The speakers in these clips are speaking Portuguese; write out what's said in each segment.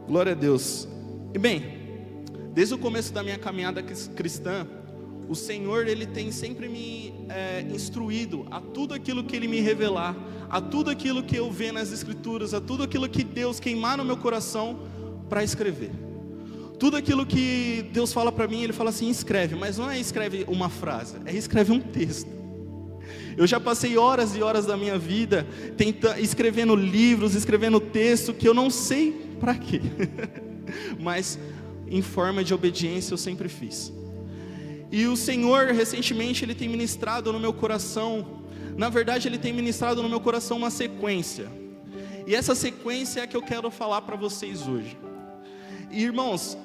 Glória a Deus. E bem, desde o começo da minha caminhada cristã, o Senhor, Ele tem sempre me instruído a tudo aquilo que Ele me revelar, a tudo aquilo que eu ver nas Escrituras, a tudo aquilo que Deus queimar no meu coração para escrever. Tudo aquilo que Deus fala para mim, Ele fala assim, escreve, mas não é escreve uma frase, é escreve um texto. Eu já passei horas e horas da minha vida escrevendo livros, escrevendo texto que eu não sei para quê, mas em forma de obediência eu sempre fiz. E o Senhor, recentemente, Ele tem ministrado no meu coração, na verdade Ele tem ministrado no meu coração uma sequência, e essa sequência é a que eu quero falar para vocês hoje. E irmãos,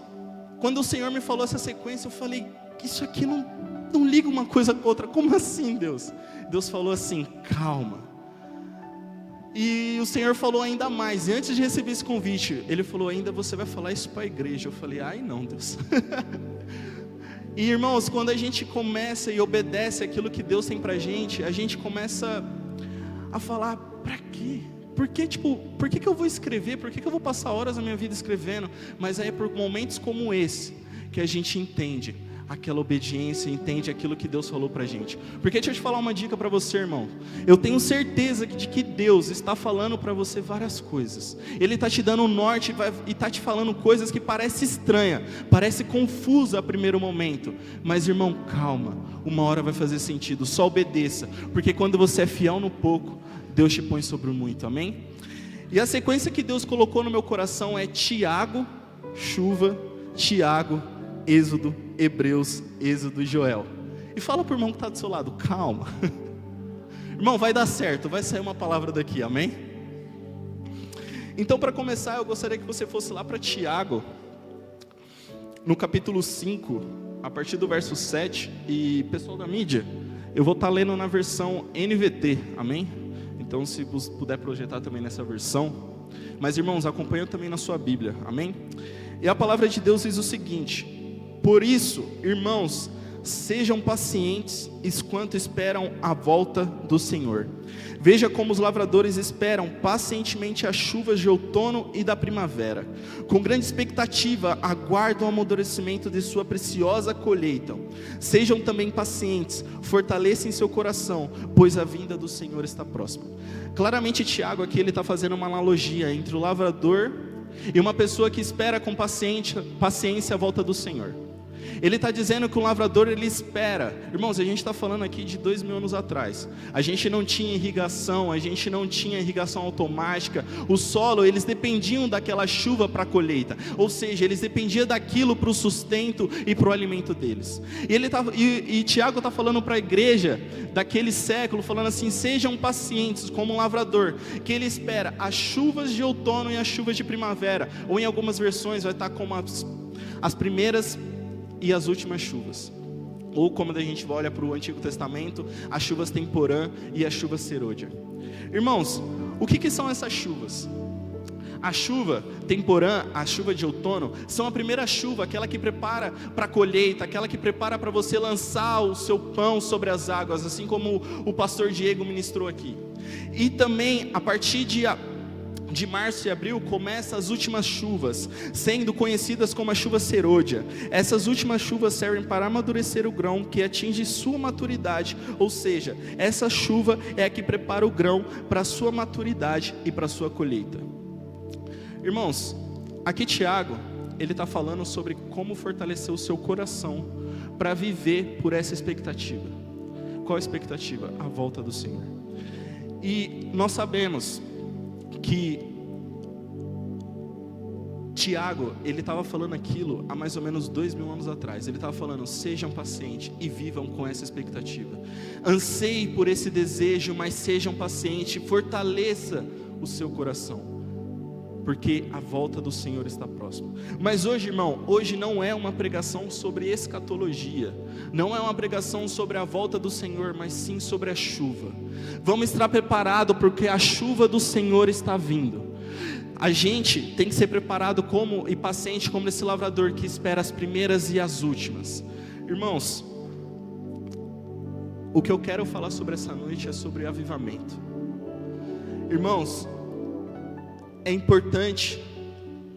quando o Senhor me falou essa sequência, eu falei, isso aqui não liga uma coisa com outra, como assim, Deus? Deus falou assim, calma. E o Senhor falou ainda mais, e antes de receber esse convite, Ele falou, ainda você vai falar isso para a igreja. Eu falei, ai não, Deus. E irmãos, quando a gente começa e obedece aquilo que Deus tem pra gente, a gente começa a falar, pra quê? Por que eu vou escrever? Por que eu vou passar horas da minha vida escrevendo? Mas é por momentos como esse que a gente entende aquela obediência, entende aquilo que Deus falou pra gente. Porque deixa eu te falar uma dica para você, irmão. Eu tenho certeza de que Deus está falando para você várias coisas. Ele está te dando um norte e está te falando coisas que parecem estranhas, parece confusa a primeiro momento. Mas irmão, calma, uma hora vai fazer sentido, só obedeça. Porque quando você é fiel no pouco, Deus te põe sobre o muito, amém? E a sequência que Deus colocou no meu coração é Tiago, chuva, Tiago, Êxodo, Hebreus, Êxodo e Joel. E fala para o irmão que está do seu lado, calma. Irmão, vai dar certo, vai sair uma palavra daqui, amém? Então, para começar, eu gostaria que você fosse lá para Tiago, no capítulo 5, a partir do verso 7. E pessoal da mídia, eu vou estar lendo na versão NVT, amém? Então, se você puder projetar também nessa versão. Mas irmãos, acompanha também na sua Bíblia, amém? E a palavra de Deus diz o seguinte: por isso, irmãos, sejam pacientes enquanto esperam a volta do Senhor. Veja como os lavradores esperam pacientemente as chuvas de outono e da primavera. Com grande expectativa, aguardam o amadurecimento de sua preciosa colheita. Sejam também pacientes, fortalecem seu coração, pois a vinda do Senhor está próxima. Claramente, Tiago aqui ele está fazendo uma analogia entre o lavrador e uma pessoa que espera com paciência a volta do Senhor. Ele está dizendo que o lavrador ele espera. Irmãos, a gente está falando aqui de 2000 anos atrás. A gente não tinha irrigação, a gente não tinha irrigação automática. O solo, eles dependiam daquela chuva para a colheita. Ou seja, eles dependiam daquilo para o sustento e para o alimento deles. E Tiago está falando para a igreja daquele século, falando assim, sejam pacientes como um lavrador, que ele espera as chuvas de outono e as chuvas de primavera. Ou em algumas versões vai estar como as primeiras e as últimas chuvas, ou como a gente olha para o Antigo Testamento, as chuvas temporã e as chuvas serôdia. Irmãos, o que são essas chuvas? A chuva temporã, a chuva de outono, são a primeira chuva, aquela que prepara para a colheita, aquela que prepara para você lançar o seu pão sobre as águas, assim como o pastor Diego ministrou aqui. E também, a partir de março e abril, começam as últimas chuvas, sendo conhecidas como a chuva serôdia. Essas últimas chuvas servem para amadurecer o grão que atinge sua maturidade, ou seja, essa chuva é a que prepara o grão para a sua maturidade e para a sua colheita. Irmãos, aqui Tiago, ele está falando sobre como fortalecer o seu coração para viver por essa expectativa. Qual a expectativa? A volta do Senhor. E nós sabemos que Tiago, ele estava falando aquilo há mais ou menos 2000 anos atrás. Ele estava falando, sejam pacientes e vivam com essa expectativa. Anseie por esse desejo, mas sejam pacientes, fortaleça o seu coração, porque a volta do Senhor está próxima. Mas hoje, irmão, hoje não é uma pregação sobre escatologia, não é uma pregação sobre a volta do Senhor, mas sim sobre a chuva. Vamos estar preparados, porque a chuva do Senhor está vindo. A gente tem que ser preparado e paciente como esse lavrador que espera as primeiras e as últimas. Irmãos, o que eu quero falar sobre essa noite é sobre avivamento. Irmãos, é importante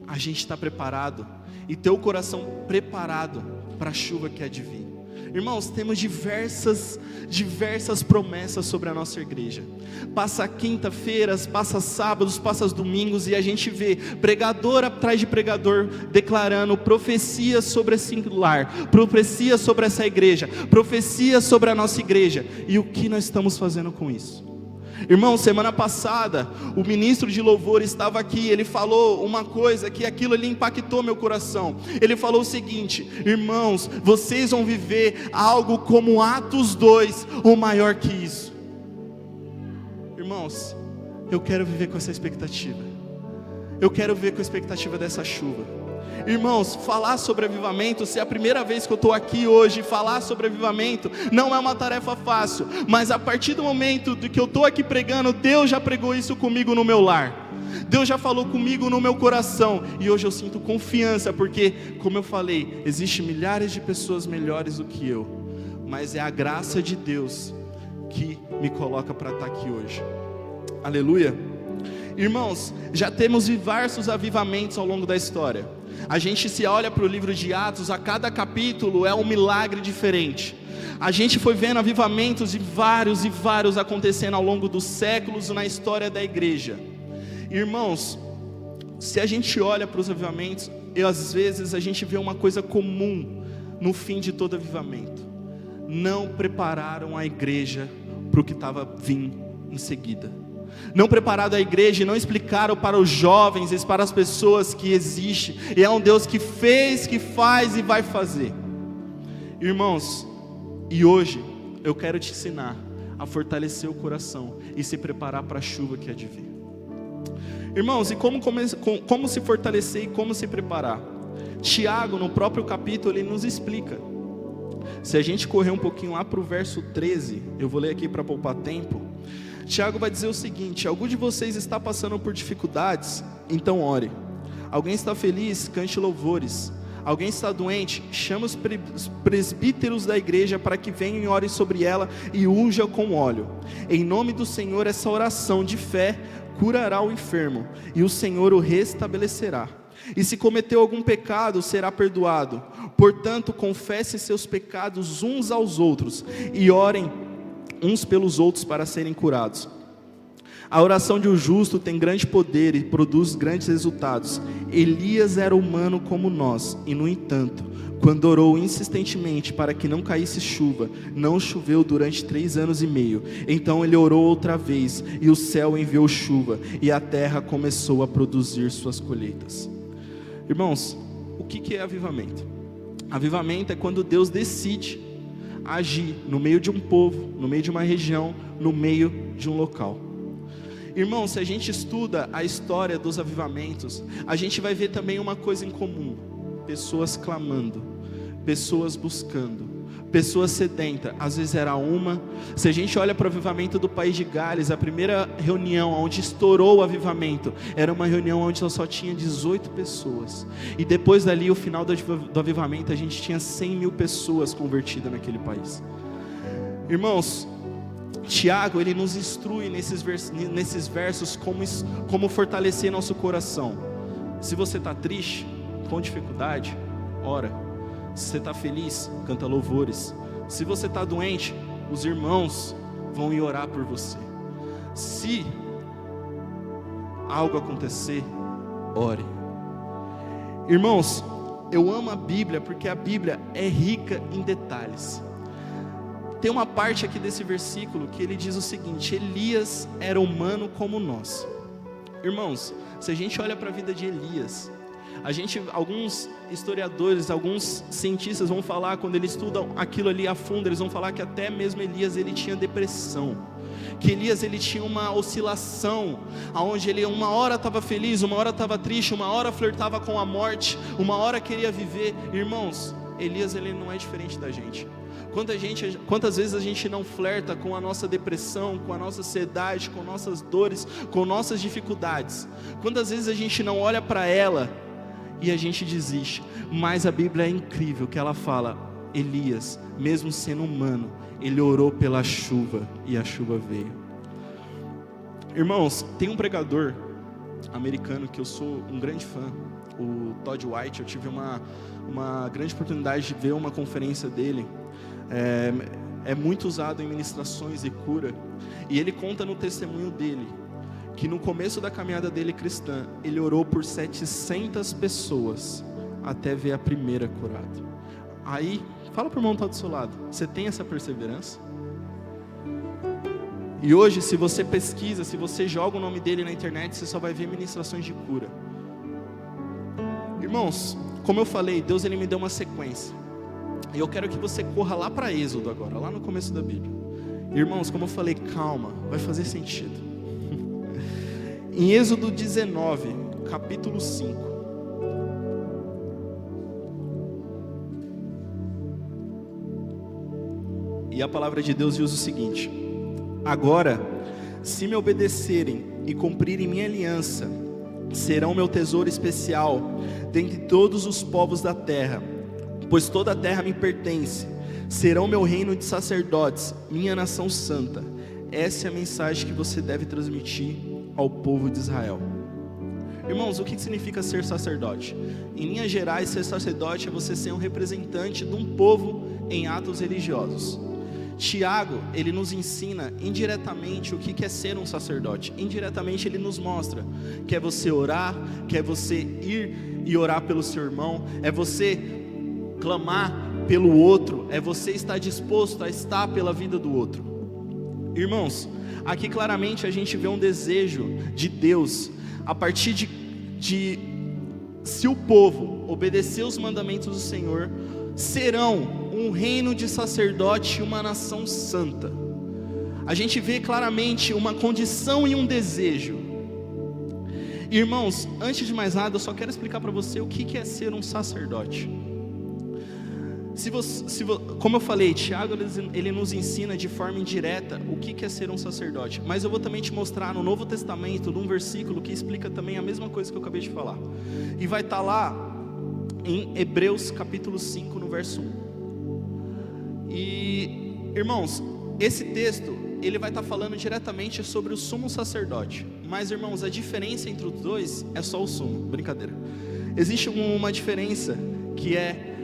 a gente está preparado e ter o coração preparado para a chuva que há de vir. Irmãos, temos diversas promessas sobre a nossa igreja. Passa quinta-feiras, passa sábados, passa domingos, e a gente vê pregador atrás de pregador declarando profecias sobre esse lar, profecias sobre essa igreja, profecias sobre a nossa igreja. E o que nós estamos fazendo com isso? Irmão, semana passada, o ministro de louvor estava aqui, ele falou uma coisa que aquilo ali impactou meu coração. Ele falou o seguinte: irmãos, vocês vão viver algo como Atos 2, ou maior que isso. Irmãos, eu quero viver com essa expectativa. Eu quero viver com a expectativa dessa chuva. Irmãos, falar sobre avivamento, se é a primeira vez que eu estou aqui hoje, falar sobre avivamento, não é uma tarefa fácil, mas a partir do momento que eu estou aqui pregando, Deus já pregou isso comigo no meu lar, Deus já falou comigo no meu coração, e hoje eu sinto confiança, porque, como eu falei, existem milhares de pessoas melhores do que eu, mas é a graça de Deus que me coloca para estar aqui hoje. Aleluia. Irmãos, já temos diversos avivamentos ao longo da história. A gente se olha para o livro de Atos, a cada capítulo é um milagre diferente. A gente foi vendo avivamentos e vários acontecendo ao longo dos séculos na história da igreja. Irmãos, se a gente olha para os avivamentos, às vezes a gente vê uma coisa comum no fim de todo avivamento: não prepararam a igreja para o que estava vindo em seguida. Não prepararam a igreja e não explicaram para os jovens e para as pessoas que existe, e é um Deus que fez, que faz e vai fazer. Irmãos, e hoje eu quero te ensinar a fortalecer o coração e se preparar para a chuva que há de vir. Irmãos, e como se fortalecer e como se preparar? Tiago, no próprio capítulo, ele nos explica. Se a gente correr um pouquinho lá para o verso 13, eu vou ler aqui para poupar tempo. Tiago vai dizer o seguinte: algum de vocês está passando por dificuldades? Então ore. Alguém está feliz? Cante louvores. Alguém está doente? Chama os presbíteros da igreja para que venham e orem sobre ela e unja com óleo. Em nome do Senhor, essa oração de fé curará o enfermo, e o Senhor o restabelecerá. E se cometeu algum pecado, será perdoado. Portanto, confessem seus pecados uns aos outros e orem uns pelos outros para serem curados. A oração de um justo tem grande poder e produz grandes resultados. Elias era humano como nós, e no entanto, quando orou insistentemente para que não caísse chuva, não choveu durante 3 anos e meio. Então ele orou outra vez, e o céu enviou chuva, e a terra começou a produzir suas colheitas. Irmãos, o que é avivamento? Avivamento é quando Deus decide agir no meio de um povo, no meio de uma região, no meio de um local. Irmãos, se a gente estuda a história dos avivamentos, a gente vai ver também uma coisa em comum: pessoas clamando, pessoas buscando, pessoas sedentas. Às vezes era uma. Se a gente olha para o avivamento do país de Gales, a primeira reunião onde estourou o avivamento era uma reunião onde só tinha 18 pessoas, e depois dali, o final do avivamento, a gente tinha 100 mil pessoas convertidas naquele país. Irmãos, Tiago, ele nos instrui nesses versos como fortalecer nosso coração. Se você está triste, com dificuldade, ora. Se você está feliz, canta louvores. Se você está doente, os irmãos vão ir orar por você. Se algo acontecer, ore. Irmãos, eu amo a Bíblia porque a Bíblia é rica em detalhes. Tem uma parte aqui desse versículo que ele diz o seguinte: Elias era humano como nós. Irmãos, se a gente olha para a vida de Elias, alguns historiadores, alguns cientistas vão falar, quando eles estudam aquilo ali a fundo, eles vão falar que até mesmo Elias, ele tinha depressão, que Elias, ele tinha uma oscilação, onde ele uma hora estava feliz, uma hora estava triste, uma hora flertava com a morte, uma hora queria viver. Irmãos, Elias, ele não é diferente da gente. Quantas vezes a gente não flerta com a nossa depressão, com a nossa ansiedade, com nossas dores, com nossas dificuldades? Quantas vezes a gente não olha para ela e a gente desiste? Mas a Bíblia é incrível, que ela fala: Elias, mesmo sendo humano, ele orou pela chuva e a chuva veio. Irmãos, tem um pregador americano que eu sou um grande fã, o Todd White. Eu tive uma grande oportunidade de ver uma conferência dele. É muito usado em ministrações e cura. E ele conta no testemunho dele que no começo da caminhada dele cristã, ele orou por 700 pessoas até ver a primeira curada. Aí, fala para o irmão que está do seu lado, você tem essa perseverança? E hoje, se você pesquisa, se você joga o nome dele na internet, você só vai ver ministrações de cura. Irmãos, como eu falei, Deus ele me deu uma sequência. E eu quero que você corra lá para Êxodo agora, lá no começo da Bíblia. Irmãos, como eu falei, calma, vai fazer sentido. Em Êxodo 19, capítulo 5. E a palavra de Deus diz o seguinte: agora, se me obedecerem e cumprirem minha aliança, serão meu tesouro especial dentre todos os povos da terra, pois toda a terra me pertence. Serão meu reino de sacerdotes, minha nação santa. Essa é a mensagem que você deve transmitir ao povo de Israel. Irmãos, o que significa ser sacerdote? Em linhas gerais, ser sacerdote é você ser um representante de um povo em atos religiosos. Tiago, ele nos ensina indiretamente o que é ser um sacerdote. Indiretamente ele nos mostra que é você orar, que é você ir e orar pelo seu irmão, é você clamar pelo outro, é você estar disposto a estar pela vida do outro. Irmãos, aqui claramente a gente vê um desejo de Deus, a partir de se o povo obedecer os mandamentos do Senhor, serão um reino de sacerdote e uma nação santa. A gente vê claramente uma condição e um desejo. Irmãos, antes de mais nada, eu só quero explicar para você o que é ser um sacerdote. Como eu falei, Tiago ele nos ensina de forma indireta o que é ser um sacerdote. Mas eu vou também te mostrar no Novo Testamento, num versículo que explica também a mesma coisa que eu acabei de falar. E vai estar lá em Hebreus capítulo 5, no verso 1. E, irmãos, esse texto, ele vai estar falando diretamente sobre o sumo sacerdote. Mas, irmãos, a diferença entre os dois é só o sumo, brincadeira. Existe uma diferença que é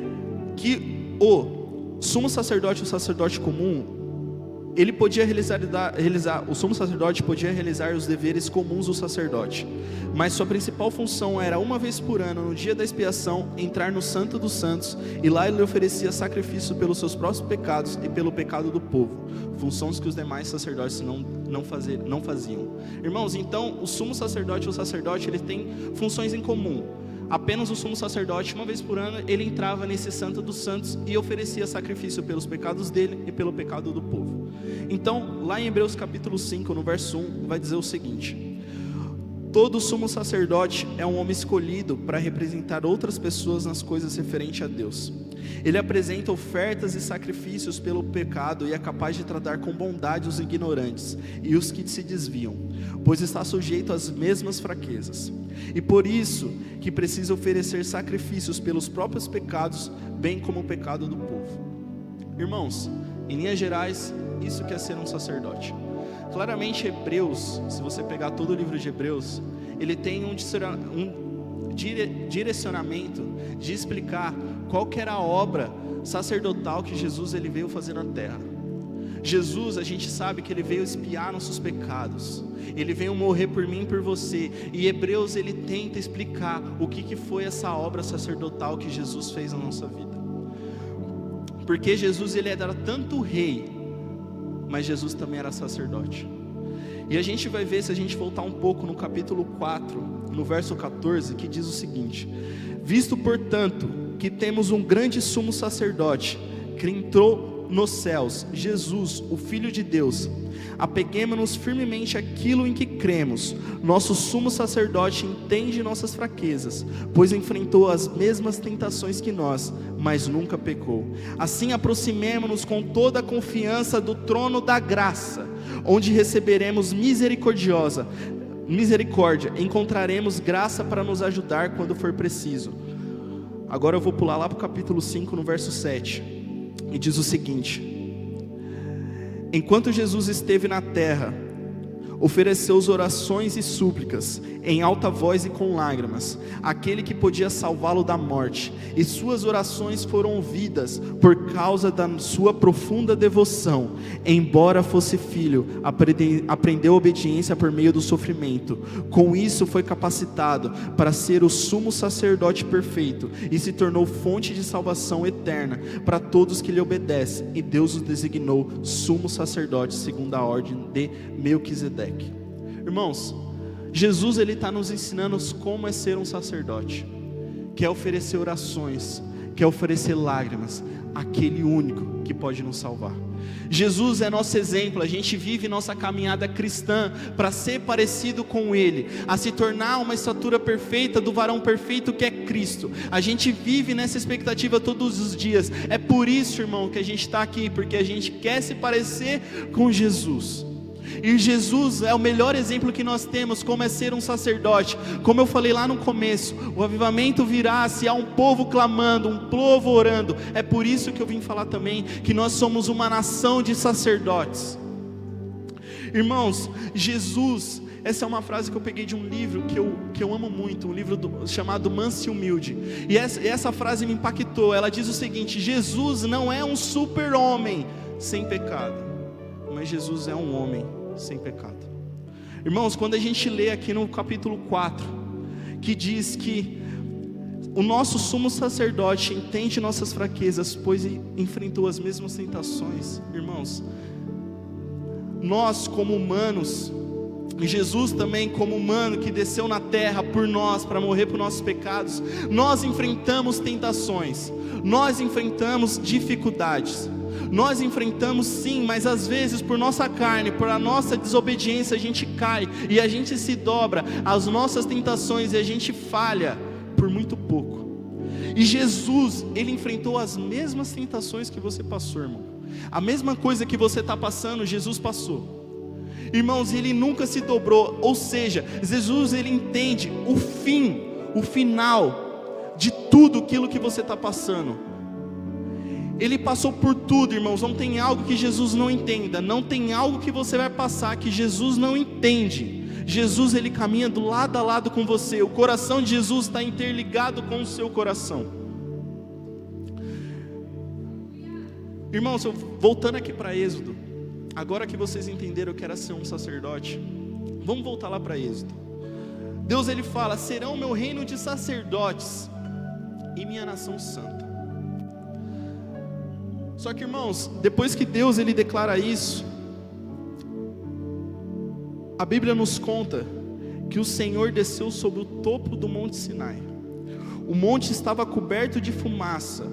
que o sumo sacerdote, o sacerdote comum, ele podia o sumo sacerdote podia realizar os deveres comuns do sacerdote, mas sua principal função era uma vez por ano, no dia da expiação, entrar no Santo dos Santos, e lá ele oferecia sacrifício pelos seus próprios pecados e pelo pecado do povo, funções que os demais sacerdotes não faziam. Irmãos, então o sumo sacerdote, o sacerdote, ele tem funções em comum. Apenas o sumo sacerdote, uma vez por ano, ele entrava nesse Santo dos Santos e oferecia sacrifício pelos pecados dele e pelo pecado do povo. Então, lá em Hebreus capítulo 5, no verso 1, vai dizer o seguinte: todo sumo sacerdote é um homem escolhido para representar outras pessoas nas coisas referentes a Deus. Ele apresenta ofertas e sacrifícios pelo pecado e é capaz de tratar com bondade os ignorantes e os que se desviam, pois está sujeito às mesmas fraquezas. E por isso que precisa oferecer sacrifícios pelos próprios pecados, bem como o pecado do povo. Irmãos, em linhas gerais, isso que é ser um sacerdote. Claramente Hebreus, se você pegar todo o livro de Hebreus, ele tem um direcionamento de explicar qual que era a obra sacerdotal que Jesus ele veio fazer na terra. Jesus, a gente sabe que ele veio expiar nossos pecados, ele veio morrer por mim e por você, e Hebreus ele tenta explicar o que foi essa obra sacerdotal que Jesus fez na nossa vida. Porque Jesus ele era tanto rei, mas Jesus também era sacerdote. E a gente vai ver, se a gente voltar um pouco no capítulo 4, no verso 14, que diz o seguinte: visto portanto que temos um grande sumo sacerdote, que entrou nos céus, Jesus, o Filho de Deus, apeguemo-nos firmemente àquilo em que cremos. Nosso sumo sacerdote entende nossas fraquezas, pois enfrentou as mesmas tentações que nós, mas nunca pecou. Assim aproximemo-nos com toda a confiança do trono da graça, onde receberemos misericórdia, encontraremos graça para nos ajudar quando for preciso. Agora eu vou pular lá para o capítulo 5, no verso 7. E diz o seguinte: enquanto Jesus esteve na terra, ofereceu orações e súplicas, em alta voz e com lágrimas, àquele que podia salvá-lo da morte, e suas orações foram ouvidas, por causa da sua profunda devoção. Embora fosse filho, aprendeu obediência por meio do sofrimento. Com isso foi capacitado para ser o sumo sacerdote perfeito, e se tornou fonte de salvação eterna para todos que lhe obedecem, e Deus o designou sumo sacerdote segundo a ordem de Melquisedeque. Irmãos, Jesus ele está nos ensinando como é ser um sacerdote, que é oferecer orações, que é oferecer lágrimas, aquele único que pode nos salvar. Jesus é nosso exemplo. A gente vive nossa caminhada cristã para ser parecido com Ele, a se tornar uma estatura perfeita do varão perfeito que é Cristo. A gente vive nessa expectativa todos os dias. É por isso, irmão, que a gente está aqui, porque a gente quer se parecer com Jesus. E Jesus é o melhor exemplo que nós temos, como é ser um sacerdote. Como eu falei lá no começo, o avivamento virá se há um povo clamando, um povo orando. É por isso que eu vim falar também, que nós somos uma nação de sacerdotes. Irmãos, Jesus, essa é uma frase que eu peguei de um livro que eu amo muito, um livro chamado Manso e Humilde. E essa frase me impactou. Ela diz o seguinte: Jesus não é um super-homem sem pecado, mas Jesus é um homem sem pecado. Irmãos, quando a gente lê aqui no capítulo 4, que diz que o nosso sumo sacerdote entende nossas fraquezas, pois enfrentou as mesmas tentações. Irmãos, nós como humanos, e Jesus também como humano que desceu na terra por nós, para morrer por nossos pecados, nós enfrentamos tentações, nós enfrentamos dificuldades. Nós enfrentamos sim, mas às vezes por nossa carne, por a nossa desobediência, a gente cai e a gente se dobra às nossas tentações e a gente falha por muito pouco. E Jesus, Ele enfrentou as mesmas tentações que você passou, irmão. A mesma coisa que você está passando, Jesus passou. Irmãos, Ele nunca se dobrou, ou seja, Jesus Ele entende o fim, o final de tudo aquilo que você está passando. Ele passou por tudo, irmãos. Não tem algo que Jesus não entenda. Não tem algo que você vai passar que Jesus não entende. Jesus, Ele caminha do lado a lado com você. O coração de Jesus está interligado com o seu coração. Irmãos, voltando aqui para Êxodo. Agora que vocês entenderam que era ser um sacerdote, vamos voltar lá para Êxodo. Deus, Ele fala: serão meu reino de sacerdotes e minha nação santa. Só que, irmãos, depois que Deus Ele declara isso, a Bíblia nos conta que o Senhor desceu sobre o topo do Monte Sinai. O monte estava coberto de fumaça,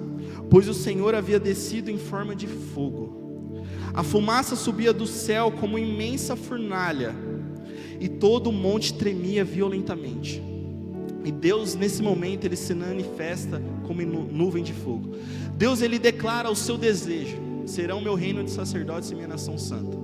pois o Senhor havia descido em forma de fogo. A fumaça subia do céu como imensa fornalha, e todo o monte tremia violentamente. E Deus, nesse momento, Ele se manifesta como nuvem de fogo. Deus, Ele declara o seu desejo: serão meu reino de sacerdotes e minha nação santa.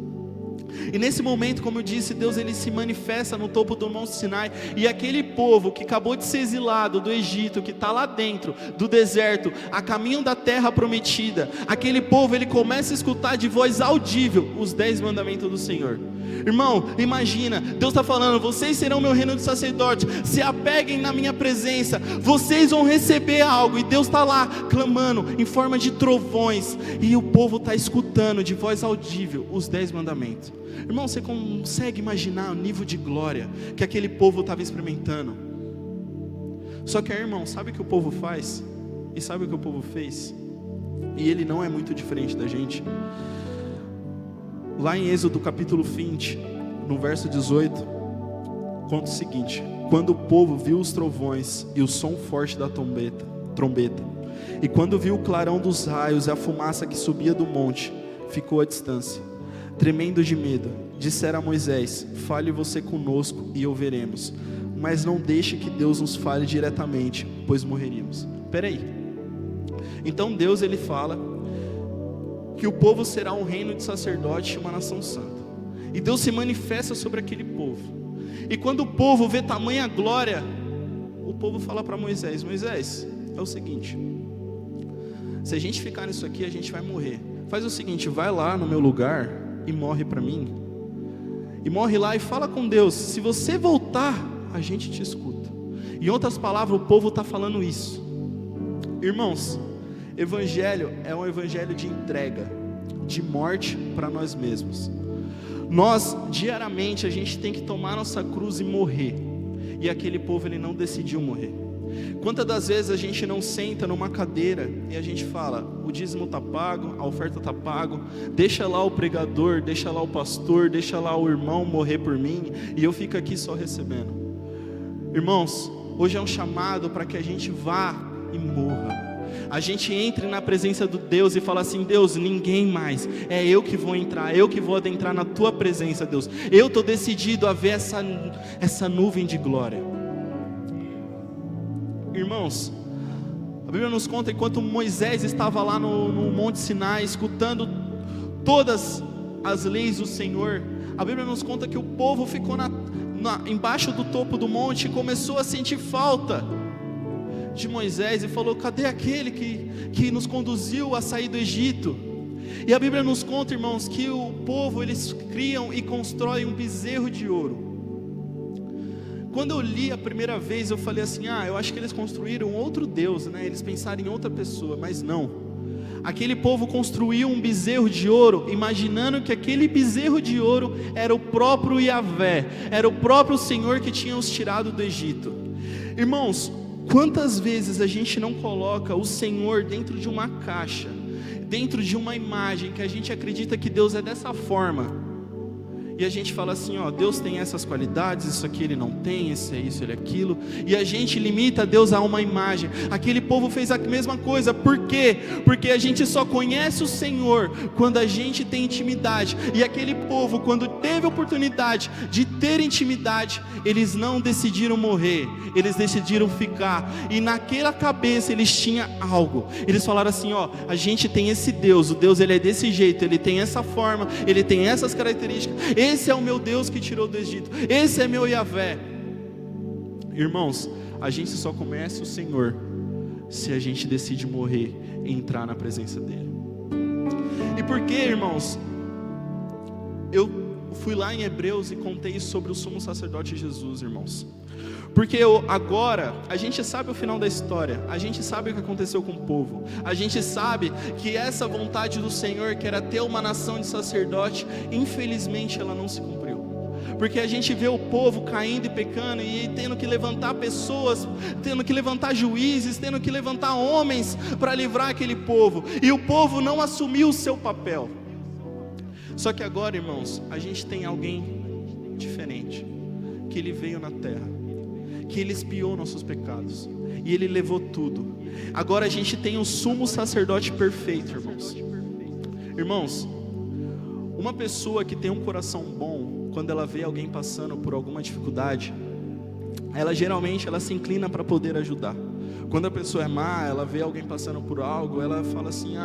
E nesse momento, como eu disse, Deus Ele se manifesta no topo do Monte Sinai. E aquele povo que acabou de ser exilado do Egito, que está lá dentro do deserto, a caminho da terra prometida, aquele povo ele começa a escutar de voz audível os 10 mandamentos do Senhor. Irmão, imagina, Deus está falando: vocês serão meu reino de sacerdote, se apeguem na minha presença, vocês vão receber algo. E Deus está lá clamando em forma de trovões, e o povo está escutando de voz audível os 10 mandamentos. Irmão, você consegue imaginar o nível de glória que aquele povo estava experimentando? Só que, irmão, sabe o que o povo faz? E sabe o que o povo fez? E ele não é muito diferente da gente. Lá em Êxodo capítulo 20, no verso 18, conta o seguinte: quando o povo viu os trovões e o som forte da trombeta, e quando viu o clarão dos raios e a fumaça que subia do monte, ficou à distância, tremendo de medo. Disseram a Moisés: fale você conosco e ouviremos, mas não deixe que Deus nos fale diretamente, pois morreríamos. Peraí. Então Deus ele fala que o povo será um reino de sacerdote e uma nação santa. E Deus se manifesta sobre aquele povo. E quando o povo vê tamanha glória, o povo fala para Moisés: Moisés, é o seguinte, se a gente ficar nisso aqui, a gente vai morrer. Faz o seguinte, vai lá no meu lugar e morre para mim. e morre lá e fala com Deus: se você voltar, a gente te escuta. Em outras palavras, o povo está falando isso. Irmãos, evangelho é um evangelho de entrega, de morte para nós mesmos. Nós, diariamente, a gente tem que tomar nossa cruz e morrer. E aquele povo, ele não decidiu morrer. Quantas das vezes a gente não senta numa cadeira e a gente fala: o dízimo está pago, a oferta está pago, deixa lá o pregador, deixa lá o pastor, deixa lá o irmão morrer por mim, e eu fico aqui só recebendo. Irmãos, hoje é um chamado para que a gente vá e morra. A gente entre na presença do Deus e fala assim: Deus, ninguém mais, é eu que vou entrar, eu que vou adentrar na tua presença, Deus. Eu estou decidido a ver essa nuvem de glória. Irmãos, a Bíblia nos conta, enquanto Moisés estava lá no Monte Sinai, escutando todas as leis do Senhor, a Bíblia nos conta que o povo ficou embaixo do topo do monte e começou a sentir falta de Moisés, e falou: cadê aquele que nos conduziu a sair do Egito? E a Bíblia nos conta, irmãos, que o povo, eles criam e constroem um bezerro de ouro. Quando eu li a primeira vez, eu falei assim: eu acho que eles construíram outro Deus, né? Eles pensaram em outra pessoa, mas não. Aquele povo construiu um bezerro de ouro, imaginando que aquele bezerro de ouro era o próprio Yahvé, era o próprio Senhor que tinha os tirado do Egito. Irmãos, quantas vezes a gente não coloca o Senhor dentro de uma caixa, dentro de uma imagem, que a gente acredita que Deus é dessa forma, e a gente fala assim: Deus tem essas qualidades, isso aqui Ele não tem, esse é isso, Ele é aquilo, e a gente limita Deus a uma imagem. Aquele povo fez a mesma coisa. Por quê? Porque a gente só conhece o Senhor quando a gente tem intimidade, e aquele povo, quando teve a oportunidade de ter intimidade, eles não decidiram morrer, eles decidiram ficar, e naquela cabeça eles tinham algo. Eles falaram assim: a gente tem esse Deus, o Deus, Ele é desse jeito, Ele tem essa forma, Ele tem essas características, esse é o meu Deus que tirou do Egito, esse é meu Yahvé. Irmãos, a gente só conhece o Senhor se a gente decide morrer e entrar na presença dEle. E por que, irmãos, eu fui lá em Hebreus e contei sobre o sumo sacerdote Jesus, irmãos? Porque agora, a gente sabe o final da história, a gente sabe o que aconteceu com o povo, a gente sabe que essa vontade do Senhor, que era ter uma nação de sacerdote, infelizmente ela não se cumpriu. Porque a gente vê o povo caindo e pecando, e tendo que levantar pessoas, tendo que levantar juízes, tendo que levantar homens para livrar aquele povo, e o povo não assumiu o seu papel. Só que agora, irmãos, a gente tem alguém diferente, que Ele veio na terra, que Ele expiou nossos pecados, e Ele levou tudo. Agora a gente tem um sumo sacerdote perfeito, irmãos. Irmãos, uma pessoa que tem um coração bom, quando ela vê alguém passando por alguma dificuldade, ela geralmente se inclina para poder ajudar. Quando a pessoa é má, ela vê alguém passando por algo, ela fala assim: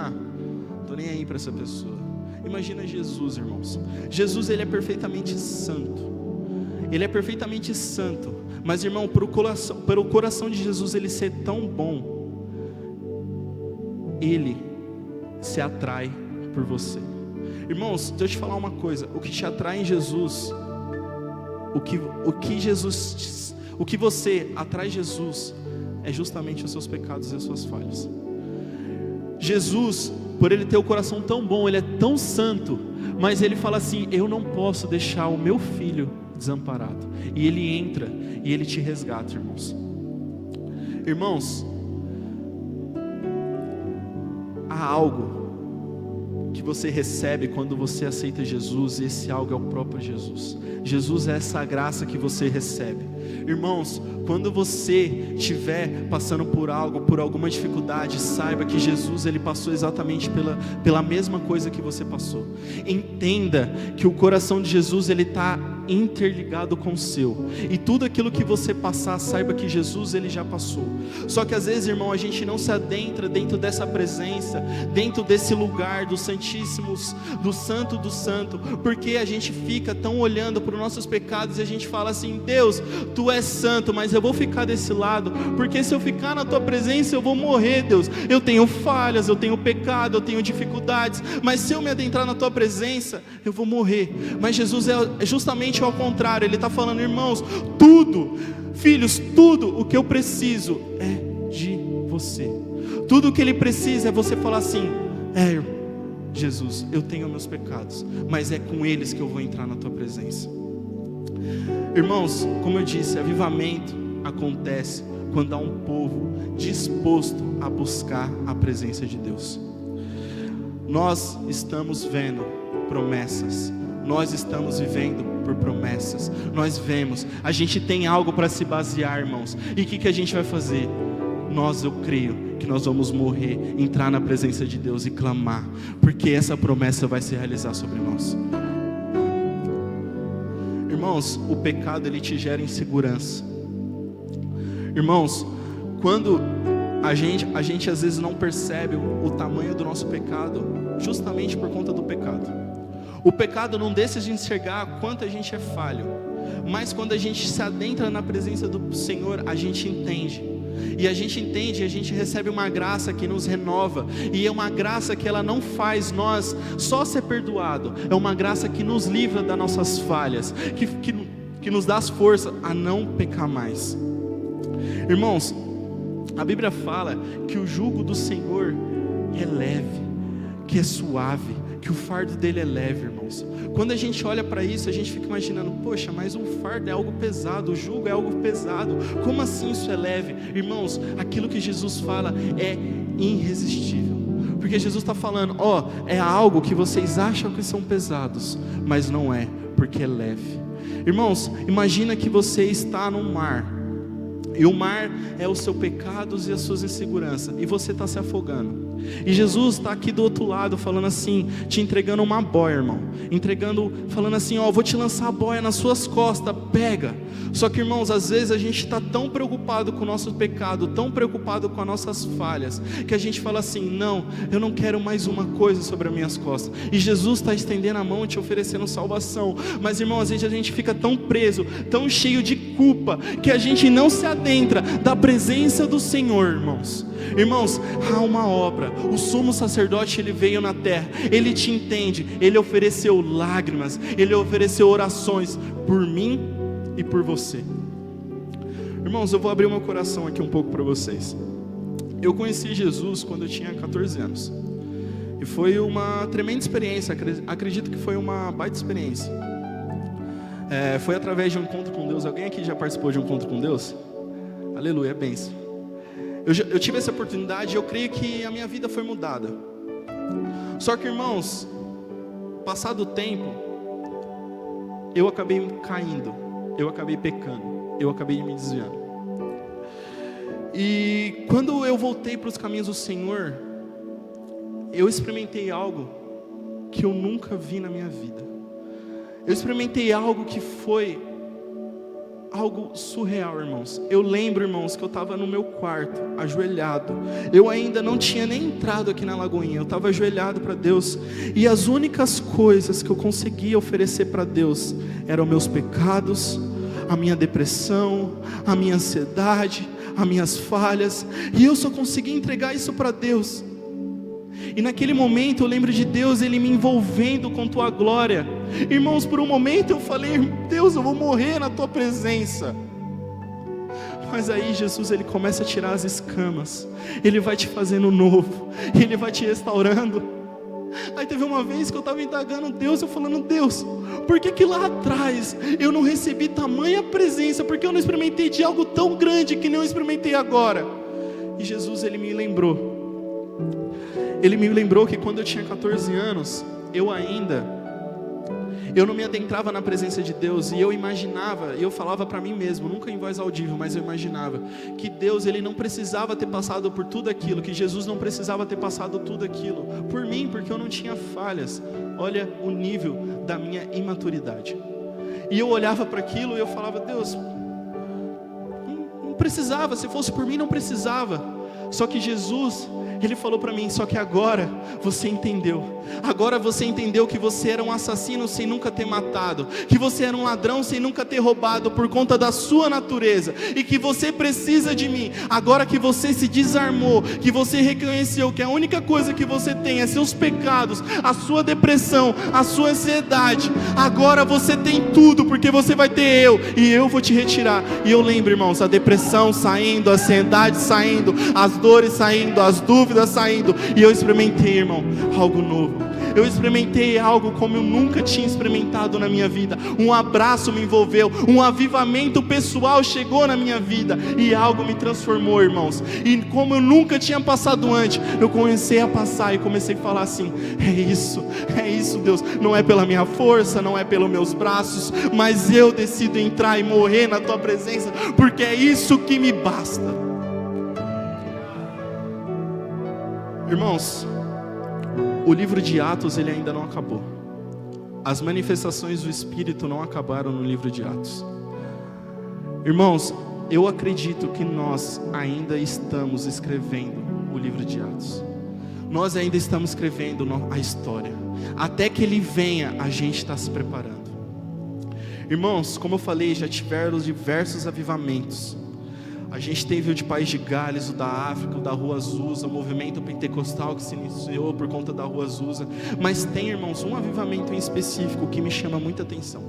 tô nem aí para essa pessoa. Imagina Jesus, irmãos. Jesus, Ele é perfeitamente santo. Ele é perfeitamente santo. Mas, irmão, pelo coração de Jesus Ele ser tão bom, Ele se atrai por você. Irmãos, deixa eu te falar uma coisa: o que te atrai em Jesus, o que você atrai Jesus, é justamente os seus pecados e as suas falhas. Jesus, por Ele ter o coração tão bom, Ele é tão santo, mas Ele fala assim: eu não posso deixar o meu filho desamparado. E Ele entra e Ele te resgata, irmãos. Irmãos, há algo que você recebe quando você aceita Jesus, e esse algo é o próprio Jesus. Jesus é essa graça que você recebe. Irmãos, quando você estiver passando por algo, por alguma dificuldade, saiba que Jesus, Ele passou exatamente pela mesma coisa que você passou. Entenda que o coração de Jesus, Ele está interligado com o seu, e tudo aquilo que você passar, saiba que Jesus, Ele já passou. Só que às vezes, irmão, a gente não se adentra dentro dessa presença, dentro desse lugar dos santíssimos, do santo do santo, porque a gente fica tão olhando para os nossos pecados, e a gente fala assim: Deus, Tu és santo, mas eu vou ficar desse lado, porque se eu ficar na tua presença eu vou morrer, Deus. Eu tenho falhas, eu tenho pecado, eu tenho dificuldades, mas se eu me adentrar na tua presença eu vou morrer. Mas Jesus é justamente ao contrário. Ele está falando: irmãos, tudo, filhos, tudo o que eu preciso é de você. Tudo o que Ele precisa é você falar assim: Jesus, eu tenho meus pecados, mas é com eles que eu vou entrar na tua presença. Irmãos, como eu disse, avivamento acontece quando há um povo disposto a buscar a presença de Deus. Nós estamos vendo promessas, nós estamos vivendo por promessas, nós vemos, a gente tem algo para se basear, irmãos. E o que a gente vai fazer? Eu creio que nós vamos morrer, entrar na presença de Deus e clamar, porque essa promessa vai se realizar sobre nós. Irmãos, o pecado ele te gera insegurança. Irmãos, quando a gente às vezes não percebe o tamanho do nosso pecado, justamente por conta do pecado. O pecado não deixa de enxergar quanto a gente é falho, mas quando a gente se adentra na presença do Senhor, a gente entende. E a gente entende, a gente recebe uma graça que nos renova. E é uma graça que ela não faz nós só ser perdoado, é uma graça que nos livra das nossas falhas, que nos dá as forças a não pecar mais. Irmãos, a Bíblia fala que o jugo do Senhor é leve, que é suave, que o fardo dele é leve, irmãos. Quando a gente olha para isso, a gente fica imaginando: poxa, mas o fardo é algo pesado, o jugo é algo pesado, como assim isso é leve? Irmãos, aquilo que Jesus fala é irresistível, porque Jesus está falando: é algo que vocês acham que são pesados, mas não é, porque é leve. Irmãos, imagina que você está no mar, e o mar é os seus pecados e as suas inseguranças, e você está se afogando. E Jesus está aqui do outro lado falando assim, te entregando uma boia, irmão, falando assim: vou te lançar a boia nas suas costas, pega. Só que, irmãos, às vezes a gente está tão preocupado com o nosso pecado, tão preocupado com as nossas falhas, que a gente fala assim: não, eu não quero mais uma coisa sobre as minhas costas. E Jesus está estendendo a mão e te oferecendo salvação. Mas, irmão, às vezes a gente fica tão preso, tão cheio de culpa, que a gente não se adentra da presença do Senhor, irmãos. Irmãos, há uma obra. O sumo sacerdote, ele veio na terra, ele te entende, ele ofereceu lágrimas, ele ofereceu orações por mim e por você. Irmãos, eu vou abrir meu coração aqui um pouco para vocês. Eu conheci Jesus quando eu tinha 14 anos, e foi uma tremenda experiência. Acredito que foi uma baita experiência. Foi através de um encontro com Deus. Alguém aqui já participou de um encontro com Deus? Aleluia, é bênção. Eu tive essa oportunidade e eu creio que a minha vida foi mudada. Só que, irmãos, passado o tempo, eu acabei caindo, eu acabei pecando, eu acabei me desviando. E quando eu voltei para os caminhos do Senhor, eu experimentei algo que eu nunca vi na minha vida. Eu experimentei algo que foi algo surreal, irmãos. Eu lembro, irmãos, que eu estava no meu quarto, ajoelhado. Eu ainda não tinha nem entrado aqui na Lagoinha. Eu estava ajoelhado para Deus. E as únicas coisas que eu conseguia oferecer para Deus eram meus pecados, a minha depressão, a minha ansiedade, as minhas falhas. E eu só conseguia entregar isso para Deus. E naquele momento eu lembro de Deus, Ele me envolvendo com Tua glória. Irmãos, por um momento eu falei: Deus, eu vou morrer na Tua presença. Mas aí Jesus, Ele começa a tirar as escamas, Ele vai te fazendo novo, Ele vai te restaurando. Aí teve uma vez que eu estava indagando Deus, eu falando: Deus, por que lá atrás eu não recebi tamanha presença? Porque eu não experimentei de algo tão grande que nem eu experimentei agora? E Jesus, Ele me lembrou que quando eu tinha 14 anos, eu não me adentrava na presença de Deus, e eu imaginava, e eu falava para mim mesmo, nunca em voz audível, mas eu imaginava que Deus, Ele não precisava ter passado por tudo aquilo, que Jesus não precisava ter passado tudo aquilo por mim, porque eu não tinha falhas. Olha o nível da minha imaturidade. E eu olhava para aquilo e eu falava: Deus, não precisava, se fosse por mim não precisava. Só que Jesus, Ele falou para mim, só que agora você entendeu. Agora você entendeu que você era um assassino sem nunca ter matado, que você era um ladrão sem nunca ter roubado por conta da sua natureza, e que você precisa de mim. Agora que você se desarmou, que você reconheceu que a única coisa que você tem é seus pecados, a sua depressão, a sua ansiedade, agora você tem tudo, porque você vai ter eu, e eu vou te retirar. E eu lembro, irmãos, a depressão saindo, a ansiedade saindo, as dores saindo, as dúvidas saindo, e eu experimentei, irmão, algo novo. Eu experimentei algo como eu nunca tinha experimentado na minha vida. Um abraço me envolveu, um avivamento pessoal chegou na minha vida, e algo me transformou, irmãos. E como eu nunca tinha passado antes, eu comecei a passar e comecei a falar assim: é isso, Deus. Não é pela minha força, não é pelos meus braços, mas eu decido entrar e morrer na tua presença, porque é isso que me basta. Irmãos, o livro de Atos, ele ainda não acabou. As manifestações do Espírito não acabaram no livro de Atos. Irmãos, eu acredito que nós ainda estamos escrevendo o livro de Atos. Nós ainda estamos escrevendo a história. Até que ele venha, a gente está se preparando. Irmãos, como eu falei, já tiveram diversos avivamentos. A gente teve o de País de Gales, o da África, o da Rua Azusa, o movimento pentecostal que se iniciou por conta da Rua Azusa. Mas tem, irmãos, um avivamento em específico que me chama muita atenção,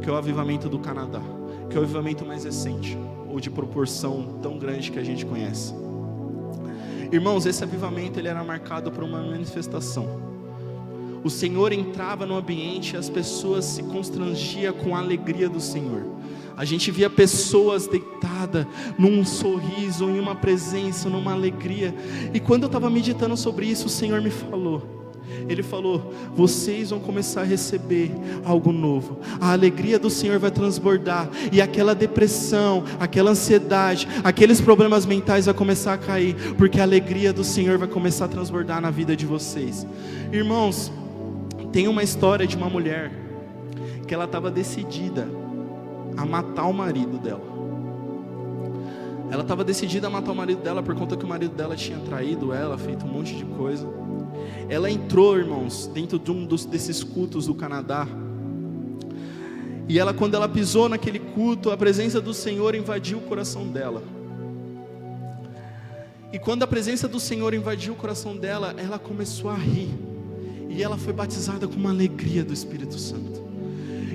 que é o avivamento do Canadá, que é o avivamento mais recente, ou de proporção tão grande que a gente conhece. Irmãos, esse avivamento ele era marcado por uma manifestação. O Senhor entrava no ambiente e as pessoas se constrangiam com a alegria do Senhor. A gente via pessoas deitadas num sorriso, em uma presença, numa alegria. E quando eu estava meditando sobre isso, o Senhor me falou. Ele falou: vocês vão começar a receber algo novo. A alegria do Senhor vai transbordar. E aquela depressão, aquela ansiedade, aqueles problemas mentais vai começar a cair. Porque a alegria do Senhor vai começar a transbordar na vida de vocês. Irmãos, tem uma história de uma mulher que ela estava decidida a matar o marido dela. Ela estava decidida a matar o marido dela por conta que o marido dela tinha traído ela, feito um monte de coisa. Ela entrou, irmãos, dentro de desses cultos do Canadá. E ela, quando ela pisou naquele culto, a presença do Senhor invadiu o coração dela. E quando a presença do Senhor invadiu o coração dela, ela começou a rir. E ela foi batizada com uma alegria do Espírito Santo.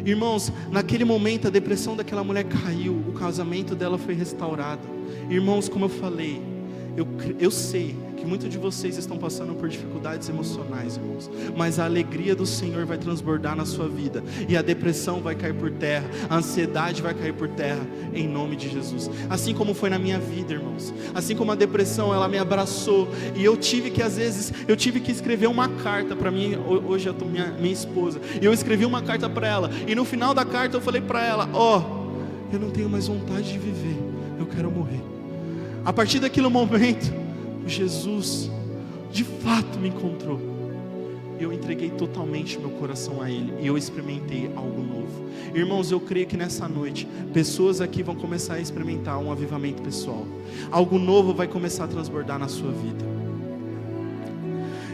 Irmãos, naquele momento a depressão daquela mulher caiu, o casamento dela foi restaurado. Irmãos, como eu falei, eu sei que muitos de vocês estão passando por dificuldades emocionais, irmãos, mas a alegria do Senhor vai transbordar na sua vida, e a depressão vai cair por terra, a ansiedade vai cair por terra, em nome de Jesus. Assim como foi na minha vida, irmãos, assim como a depressão, ela me abraçou, e eu tive que escrever uma carta para mim. Hoje eu tô minha esposa, e eu escrevi uma carta para ela, e no final da carta eu falei para ela: eu não tenho mais vontade de viver, eu quero morrer. A partir daquele momento, Jesus de fato me encontrou. Eu entreguei totalmente meu coração a Ele, e eu experimentei algo novo. Irmãos, eu creio que nessa noite pessoas aqui vão começar a experimentar um avivamento pessoal. Algo novo vai começar a transbordar na sua vida.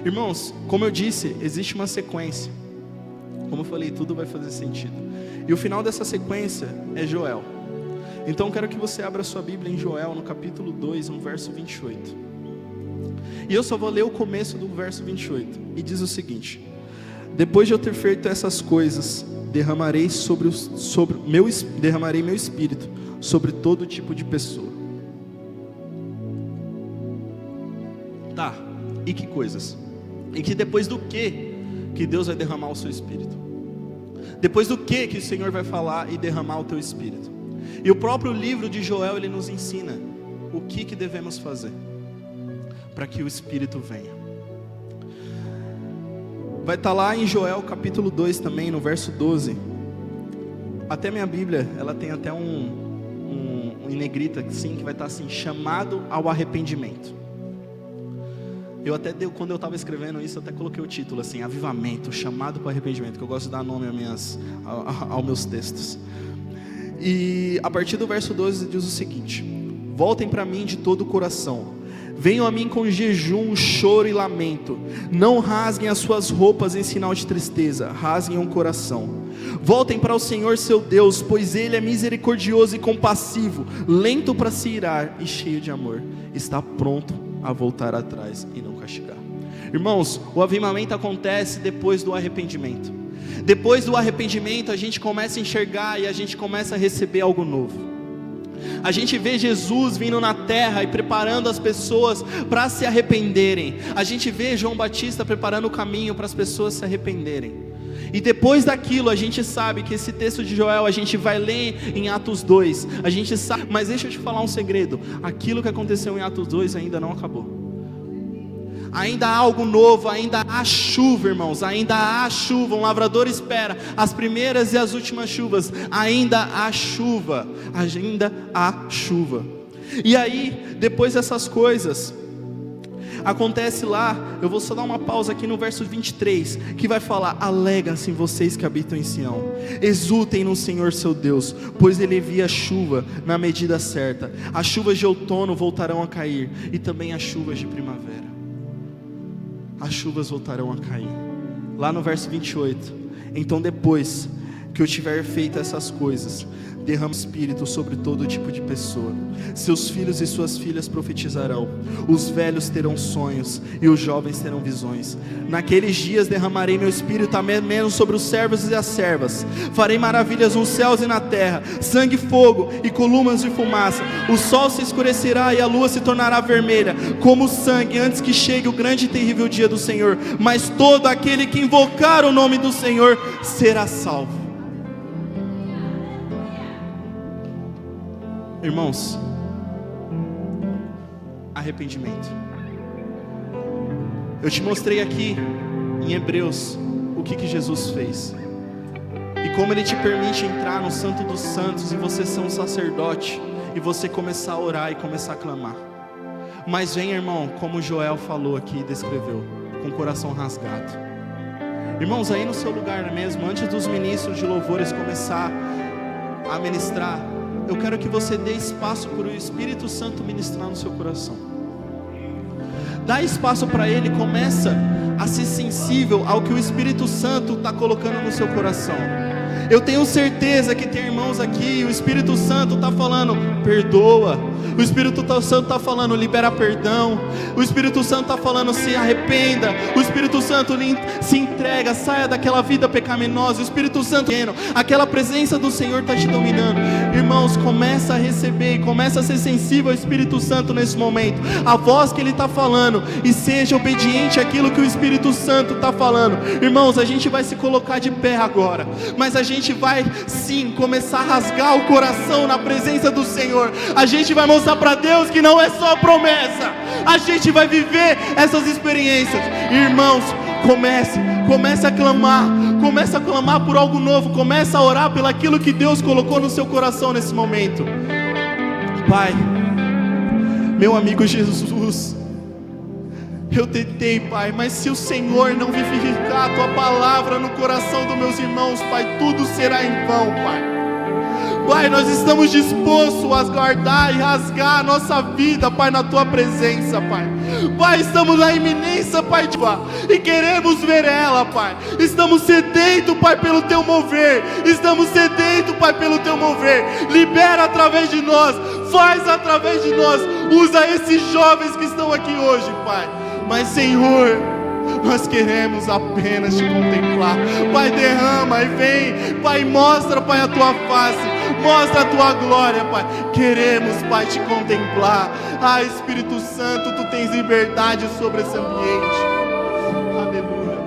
Irmãos, como eu disse, existe uma sequência. Como eu falei, tudo vai fazer sentido. E o final dessa sequência é Joel. Então eu quero que você abra sua Bíblia em Joel, no capítulo 2, no verso 28. E eu só vou ler o começo do verso 28. E diz o seguinte: depois de eu ter feito essas coisas, derramarei meu espírito sobre todo tipo de pessoa. Tá, e que coisas? E que depois do que Deus vai derramar o seu espírito? Depois do que o Senhor vai falar e derramar o teu espírito? E o próprio livro de Joel, ele nos ensina o que devemos fazer para que o Espírito venha. Vai estar lá em Joel capítulo 2 também, no verso 12. Até minha Bíblia, ela tem até em negrita, sim, que vai estar assim: chamado ao arrependimento. Eu até quando eu estava escrevendo isso, eu até coloquei o título assim: avivamento, chamado para o arrependimento, que eu gosto de dar nome aos meus textos. E a partir do verso 12 diz o seguinte: voltem para mim de todo o coração, venham a mim com jejum, choro e lamento. Não rasguem as suas roupas em sinal de tristeza, rasguem o coração. Voltem para o Senhor seu Deus, pois Ele é misericordioso e compassivo, lento para se irar e cheio de amor. Está pronto a voltar atrás e não castigar. Irmãos, o avivamento acontece depois do arrependimento. Depois do arrependimento a gente começa a enxergar e a gente começa a receber algo novo. A gente vê Jesus vindo na terra e preparando as pessoas para se arrependerem. A gente vê João Batista preparando o caminho para as pessoas se arrependerem. E depois daquilo a gente sabe que esse texto de Joel a gente vai ler em Atos 2. A gente sabe, mas deixa eu te falar um segredo. Aquilo que aconteceu em Atos 2 ainda não acabou. Ainda há algo novo, ainda há chuva, irmãos, ainda há chuva. Um lavrador espera as primeiras e as últimas chuvas. Ainda há chuva, ainda há chuva. E aí, depois dessas coisas, acontece lá, eu vou só dar uma pausa aqui no verso 23, que vai falar: alegrem-se vocês que habitam em Sião, exultem no Senhor seu Deus, pois Ele envia a chuva na medida certa. As chuvas de outono voltarão a cair, e também as chuvas de primavera. As chuvas voltarão a cair. Lá no verso 28, então depois que eu tiver feito essas coisas, derrama Espírito sobre todo tipo de pessoa. Seus filhos e suas filhas profetizarão, os velhos terão sonhos e os jovens terão visões. Naqueles dias derramarei meu Espírito também sobre os servos e as servas. Farei maravilhas nos céus e na terra, sangue, fogo e colunas de fumaça. O sol se escurecerá e a lua se tornará vermelha como sangue, antes que chegue o grande e terrível dia do Senhor. Mas todo aquele que invocar o nome do Senhor será salvo. Irmãos, arrependimento. Eu te mostrei aqui em Hebreus o que Jesus fez e como Ele te permite entrar no Santo dos Santos e você ser um sacerdote e você começar a orar e começar a clamar. Mas vem, irmão, como Joel falou aqui e descreveu, com o coração rasgado. Irmãos, aí no seu lugar mesmo, antes dos ministros de louvores começar a ministrar, eu quero que você dê espaço para o Espírito Santo ministrar no seu coração. Dá espaço para Ele, começa a ser sensível ao que o Espírito Santo está colocando no seu coração. Eu tenho certeza que tem irmãos aqui, o Espírito Santo está falando, perdoa. O Espírito Santo está falando, libera perdão. O Espírito Santo está falando, se arrependa. O Espírito Santo se entrega, saia daquela vida pecaminosa. O Espírito Santo, aquela presença do Senhor está te dominando. Irmãos, começa a receber e começa a ser sensível ao Espírito Santo nesse momento, a voz que Ele está falando, e seja obediente àquilo que o Espírito Santo está falando. Irmãos, a gente vai se colocar de pé agora, mas a gente vai sim começar a rasgar o coração na presença do Senhor. A gente vai mostrar para Deus que não é só promessa, a gente vai viver essas experiências. Irmãos, comece a clamar por algo novo, comece a orar pelo aquilo que Deus colocou no seu coração nesse momento. Pai, meu amigo Jesus, eu tentei, Pai, mas se o Senhor não vivificar a Tua palavra no coração dos meus irmãos, Pai, tudo será em vão, Pai. Pai, nós estamos dispostos a guardar e rasgar a nossa vida, Pai, na Tua presença, Pai. Pai, estamos na iminência, Pai, e queremos ver ela, Pai. Estamos sedentos, Pai, pelo Teu mover. Estamos sedentos, Pai, pelo Teu mover. Libera através de nós, faz através de nós. Usa esses jovens que estão aqui hoje, Pai. Mas, Senhor, nós queremos apenas Te contemplar. Pai, derrama e vem, Pai, mostra, Pai, a Tua face, mostra a Tua glória, Pai. Queremos, Pai, Te contemplar. Ah, Espírito Santo, Tu tens liberdade sobre esse ambiente. Aleluia.